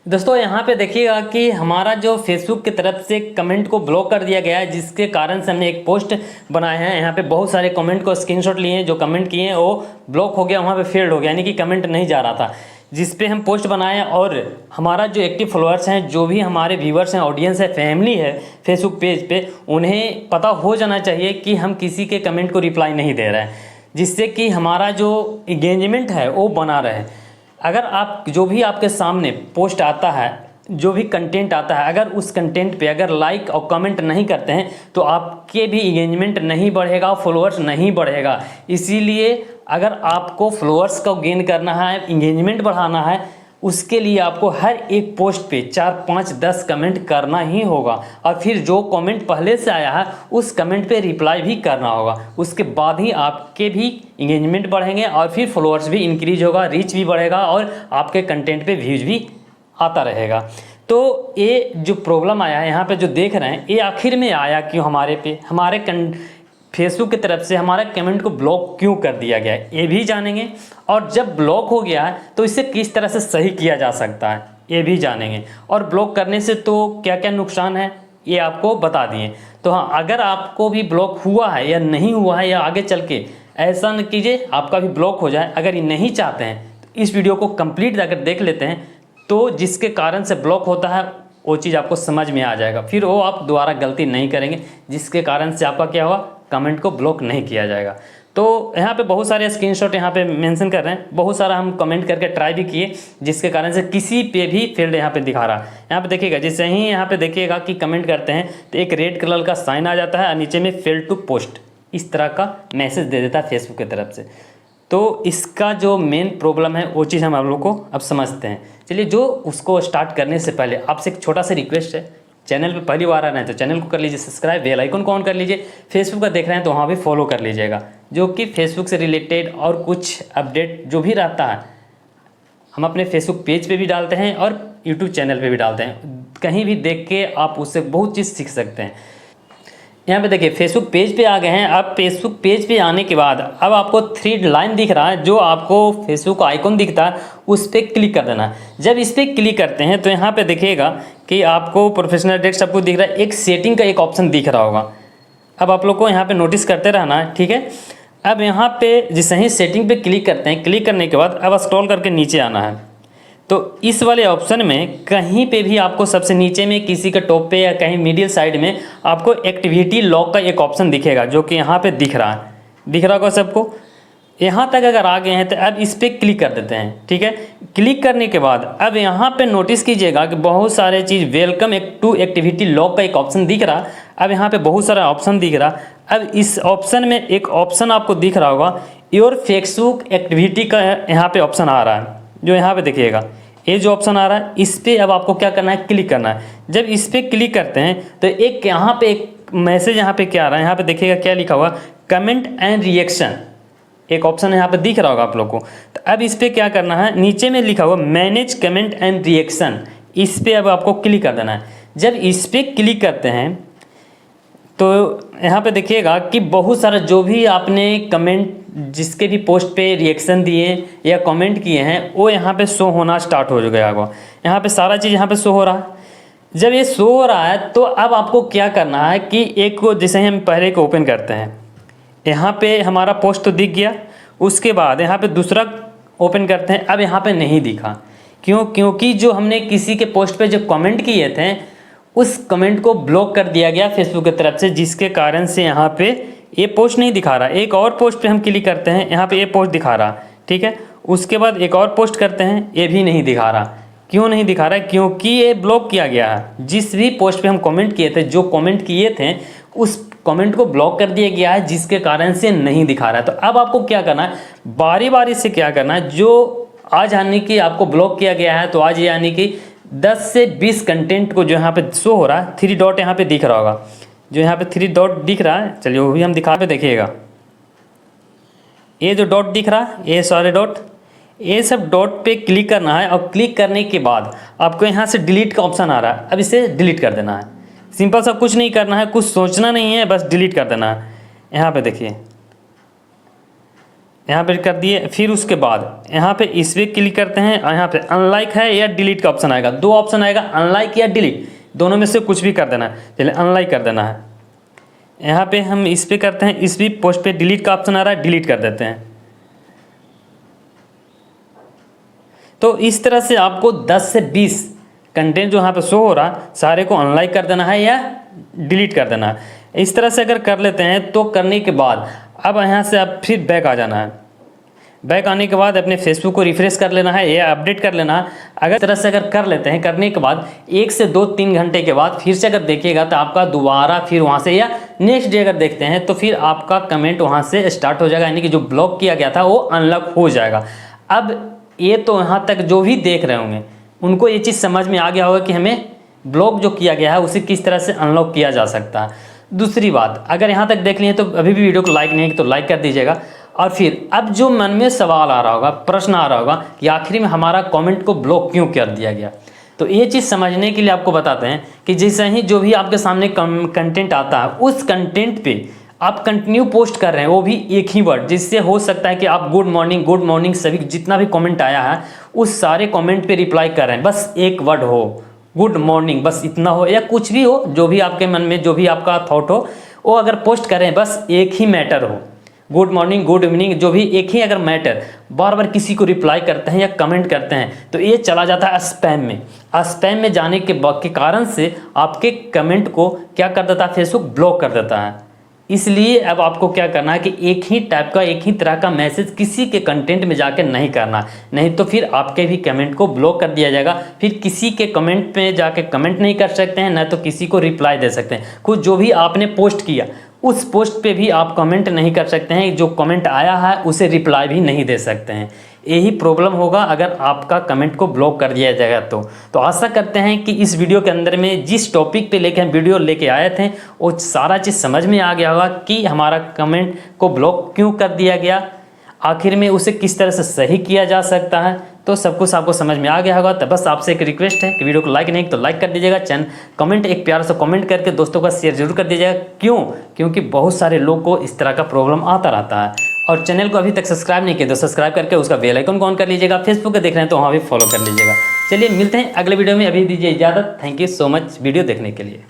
दोस्तों यहाँ पे देखिएगा कि हमारा जो फेसबुक की तरफ से कमेंट को ब्लॉक कर दिया गया है, जिसके कारण से हमने एक पोस्ट बनाए हैं। यहाँ पे बहुत सारे कमेंट को स्क्रीनशॉट लिए हैं, जो कमेंट किए हैं वो ब्लॉक हो गया, वहाँ पे फेल्ड हो गया, यानी कि कमेंट नहीं जा रहा था जिस पे हम पोस्ट बनाए। और हमारा जो एक्टिव फॉलोअर्स हैं, जो भी हमारे व्यूवर्स हैं, ऑडियंस है, फैमिली है फेसबुक पेज पे, उन्हें पता हो जाना चाहिए कि हम किसी के कमेंट को रिप्लाई नहीं दे रहे हैं, जिससे कि हमारा जो एंगेजमेंट है वो बना रहे। अगर आप जो भी आपके सामने पोस्ट आता है, जो भी कंटेंट आता है, अगर उस कंटेंट पे अगर लाइक और कमेंट नहीं करते हैं तो आपके भी एंगेजमेंट नहीं बढ़ेगा, फॉलोअर्स नहीं बढ़ेगा। इसीलिए अगर आपको फॉलोअर्स को गेन करना है, एंगेजमेंट बढ़ाना है, उसके लिए आपको हर एक पोस्ट पे 4, 5, 10 कमेंट करना ही होगा। और फिर जो कमेंट पहले से आया है उस कमेंट पे रिप्लाई भी करना होगा। उसके बाद ही आपके भी इंगेजमेंट बढ़ेंगे और फिर फॉलोअर्स भी इंक्रीज होगा, रीच भी बढ़ेगा और आपके कंटेंट पे व्यूज भी आता रहेगा। तो ये जो प्रॉब्लम आया है यहाँ पे जो देख रहे हैं, ये आखिर में आया क्यों हमारे पे, हमारे फेसबुक की तरफ से हमारा कमेंट को ब्लॉक क्यों कर दिया गया है, ये भी जानेंगे। और जब ब्लॉक हो गया है तो इसे किस तरह से सही किया जा सकता है, ये भी जानेंगे। और ब्लॉक करने से तो क्या क्या नुकसान है ये आपको बता दिए। तो हाँ, अगर आपको भी ब्लॉक हुआ है या नहीं हुआ है, या आगे चल के ऐसा न कीजिए आपका भी ब्लॉक हो जाए, अगर ये नहीं चाहते हैं तो इस वीडियो को कंप्लीट अगर देख लेते हैं तो जिसके कारण से ब्लॉक होता है वो चीज़ आपको समझ में आ जाएगा। फिर वो आप दोबारा गलती नहीं करेंगे, जिसके कारण से आपका क्या हुआ, कमेंट को ब्लॉक नहीं किया जाएगा। तो यहाँ पे बहुत सारे स्क्रीनशॉट यहाँ पे मेंशन कर रहे हैं, बहुत सारा हम कमेंट करके ट्राई भी किए, जिसके कारण से किसी पे भी फील्ड यहाँ पे दिखा रहा है। यहाँ पे देखिएगा, जैसे ही यहाँ पे देखिएगा कि कमेंट करते हैं तो एक रेड कलर का साइन आ जाता है और नीचे में फेल टू पोस्ट इस तरह का मैसेज दे देता है फेसबुक की तरफ से। तो इसका जो मेन प्रॉब्लम है वो चीज़ हम आप लोग को अब समझते हैं। चलिए, जो उसको स्टार्ट करने से पहले आपसे एक छोटा सा रिक्वेस्ट है, चैनल पे पहली बार आ रहे हैं तो चैनल को कर लीजिए सब्सक्राइब, बेल आइकन को ऑन कर लीजिए। फेसबुक का देख रहे हैं तो वहाँ भी फॉलो कर लीजिएगा, जो कि फेसबुक से रिलेटेड और कुछ अपडेट जो भी रहता है हम अपने फेसबुक पेज पे भी डालते हैं और यूट्यूब चैनल पे भी डालते हैं। कहीं भी देख के आप उससे बहुत चीज़ सीख सकते हैं। यहाँ पे देखिए, फेसबुक पेज पे आ गए हैं। अब फेसबुक पेज पे आने के बाद अब आपको 3 लाइन दिख रहा है, जो आपको फेसबुक आइकॉन दिखता है उस पर क्लिक कर देना है। जब इस पर क्लिक करते हैं तो यहाँ पे देखिएगा कि आपको प्रोफेशनल टेक्स्ट सब कुछ दिख रहा है, एक सेटिंग का एक ऑप्शन दिख रहा होगा। अब आप लोग को यहाँ पे नोटिस करते रहना है, ठीक है। अब यहाँ पे जैसे ही सेटिंग पे क्लिक करते हैं, क्लिक करने के बाद अब स्क्रॉल करके नीचे आना है। तो इस वाले ऑप्शन में कहीं पे भी आपको सबसे नीचे में किसी के टॉप पे या कहीं मिडिल साइड में आपको एक्टिविटी लॉक का एक ऑप्शन दिखेगा, जो कि यहाँ पे दिख रहा है, दिख रहा होगा सबको। यहाँ तक अगर आ गए हैं तो अब इस पर क्लिक कर देते हैं, ठीक है। क्लिक करने के बाद अब यहाँ पे नोटिस कीजिएगा कि बहुत सारे चीज़ वेलकम टू एक्टिविटी लॉक का एक ऑप्शन दिख रहा। अब यहाँ पे बहुत सारा ऑप्शन दिख रहा। अब इस ऑप्शन में एक ऑप्शन आपको दिख रहा होगा, योर फेसबुक एक्टिविटी का यहाँ पे ऑप्शन आ रहा है, जो यहाँ पे देखिएगा ये जो ऑप्शन आ रहा है, इस पर अब आपको क्या करना है, क्लिक करना है। जब इस पर क्लिक करते हैं तो एक यहाँ पे एक मैसेज यहाँ पे क्या आ रहा है, यहाँ पे देखिएगा क्या लिखा हुआ, कमेंट एंड रिएक्शन, एक ऑप्शन यहाँ पे दिख रहा होगा आप लोग को। तो अब इस पर क्या करना है, नीचे में लिखा हुआ मैनेज कमेंट एंड रिएक्शन, इस पर अब आपको क्लिक कर देना है। जब इस पर क्लिक करते हैं तो यहाँ पे देखिएगा कि बहुत सारा जो भी आपने कमेंट जिसके भी पोस्ट पे रिएक्शन दिए या कमेंट किए हैं वो यहाँ पे शो होना स्टार्ट हो गया होगा। यहाँ पे सारा चीज़ यहाँ पे शो हो रहा है। जब ये शो हो रहा है तो अब आपको क्या करना है कि एक को जैसे ही हम पहले को ओपन करते हैं, यहाँ पे हमारा पोस्ट तो दिख गया, उसके बाद यहाँ पे दूसरा ओपन करते हैं। अब यहाँ पे नहीं दिखा, क्यों? क्योंकि जो हमने किसी के पोस्ट पे जो कमेंट किए थे उस कमेंट को ब्लॉक कर दिया गया फेसबुक की तरफ से, जिसके कारण से यहाँ पे ये पोस्ट नहीं दिखा रहा। एक और पोस्ट पे हम क्लिक करते हैं, यहाँ पे ये पोस्ट दिखा रहा, ठीक है। उसके बाद एक और पोस्ट करते हैं, ये भी नहीं दिखा रहा। क्यों नहीं दिखा रहा है? क्योंकि ये ब्लॉक किया गया है। जिस भी पोस्ट पे हम कमेंट किए थे, जो कमेंट किए थे उस कमेंट को ब्लॉक कर दिया गया है, जिसके कारण से नहीं दिखा रहा है। तो अब आपको क्या करना है, बारी बारी से क्या करना है, जो आज यानी कि आपको ब्लॉक किया गया है तो आज यानी कि 10 से 20 कंटेंट को जो यहाँ पे शो हो रहा है, 3 डॉट यहाँ पे दिख रहा होगा, जो यहाँ पे 3 डॉट दिख रहा है, चलिए वो भी हम दिखा पे देखिएगा। ये जो डॉट दिख रहा है, ये सारे डॉट, ये सब डॉट पे क्लिक करना है। और क्लिक करने के बाद आपको यहाँ से डिलीट का ऑप्शन आ रहा है, अब इसे डिलीट कर देना है। सिंपल सा, कुछ नहीं करना है, कुछ सोचना नहीं है, बस डिलीट कर देना है। यहाँ पे देखिए, यहाँ पे कर दिए। फिर उसके बाद यहाँ पे इस पर क्लिक करते हैं और यहाँ पे अनलाइक है या डिलीट का ऑप्शन आएगा, दो ऑप्शन आएगा, अनलाइक या डिलीट, दोनों में से कुछ भी कर देना है। चलिए अनलाइक कर देना है। यहाँ पे हम इस पे करते हैं, इस भी पोस्ट पे डिलीट का ऑप्शन आ रहा है, डिलीट कर देते हैं। तो इस तरह से आपको 10 से 20 कंटेंट जो यहाँ पे शो हो रहा सारे को अनलाइक कर देना है या डिलीट कर देना है। इस तरह से अगर कर लेते हैं तो करने के बाद अब यहाँ से आप फिर बैक आ जाना है। बैक आने के बाद अपने फेसबुक को रिफ्रेश कर लेना है या अपडेट कर लेना है। अगर इस तरह से अगर कर लेते हैं, करने के बाद 1 से 2-3 घंटे के बाद फिर से अगर देखिएगा तो आपका दोबारा फिर वहाँ से या नेक्स्ट डे अगर देखते हैं तो फिर आपका कमेंट वहाँ से स्टार्ट हो जाएगा, यानी कि जो ब्लॉक किया गया था वो अनलॉक हो जाएगा। अब ये तो यहाँ तक जो भी देख रहे होंगे उनको ये चीज़ समझ में आ गया होगा कि हमें ब्लॉक जो किया गया है उसे किस तरह से अनलॉक किया जा सकता है। दूसरी बात, अगर यहाँ तक देख लिए तो अभी भी वीडियो को लाइक नहीं है तो लाइक कर दीजिएगा। और फिर अब जो मन में सवाल आ रहा होगा, प्रश्न आ रहा होगा कि आखिर में हमारा कमेंट को ब्लॉक क्यों कर दिया गया, तो ये चीज़ समझने के लिए आपको बताते हैं कि जैसे ही जो भी आपके सामने कंटेंट आता है उस कंटेंट पे आप कंटिन्यू पोस्ट कर रहे हैं, वो भी एक ही वर्ड, जिससे हो सकता है कि आप गुड मॉर्निंग सभी जितना भी कमेंट आया है उस सारे कमेंट पे रिप्लाई कर रहे हैं, बस एक वर्ड हो गुड मॉर्निंग, बस इतना हो या कुछ भी हो, जो भी आपके मन में जो भी आपका थॉट हो वो अगर पोस्ट करें, बस एक ही मैटर हो, गुड मॉर्निंग गुड इवनिंग, जो भी एक ही अगर मैटर बार बार किसी को रिप्लाई करते हैं या कमेंट करते हैं तो ये चला जाता है स्पैम में। स्पैम में जाने के कारण से आपके कमेंट को क्या कर देता है, फेसबुक ब्लॉक कर देता है। इसलिए अब आपको क्या करना है कि एक ही टाइप का एक ही तरह का मैसेज किसी के कंटेंट में जाके नहीं करना, नहीं तो फिर आपके भी कमेंट को ब्लॉक कर दिया जाएगा। फिर किसी के कमेंट पे जाके कमेंट नहीं कर सकते हैं, ना तो किसी को रिप्लाई दे सकते हैं। कुछ जो भी आपने पोस्ट किया उस पोस्ट पे भी आप कमेंट नहीं कर सकते हैं, जो कमेंट आया है उसे रिप्लाई भी नहीं दे सकते हैं। यही प्रॉब्लम होगा अगर आपका कमेंट को ब्लॉक कर दिया जाएगा तो आशा करते हैं कि इस वीडियो के अंदर में जिस टॉपिक पे लेके हम वीडियो लेके आए थे वो सारा चीज़ समझ में आ गया होगा कि हमारा कमेंट को ब्लॉक क्यों कर दिया गया, आखिर में उसे किस तरह से सही किया जा सकता है। तो सब कुछ आपको समझ में आ गया होगा। तो बस आपसे एक रिक्वेस्ट है कि वीडियो को लाइक नहीं तो लाइक कर दीजिएगा, कमेंट एक प्यार से कमेंट करके दोस्तों का शेयर जरूर कर दीजिएगा। क्योंकि बहुत सारे लोग को इस तरह का प्रॉब्लम आता रहता है। और चैनल को अभी तक सब्सक्राइब नहीं किया तो सब्सक्राइब करके उसका बेल आइकन को ऑन कर लीजिएगा। फेसबुक पे देख रहे हैं तो वहाँ भी फॉलो कर लीजिएगा। चलिए मिलते हैं अगले वीडियो में, अभी दीजिए इजाज़त। Thank you so much video देखने के लिए।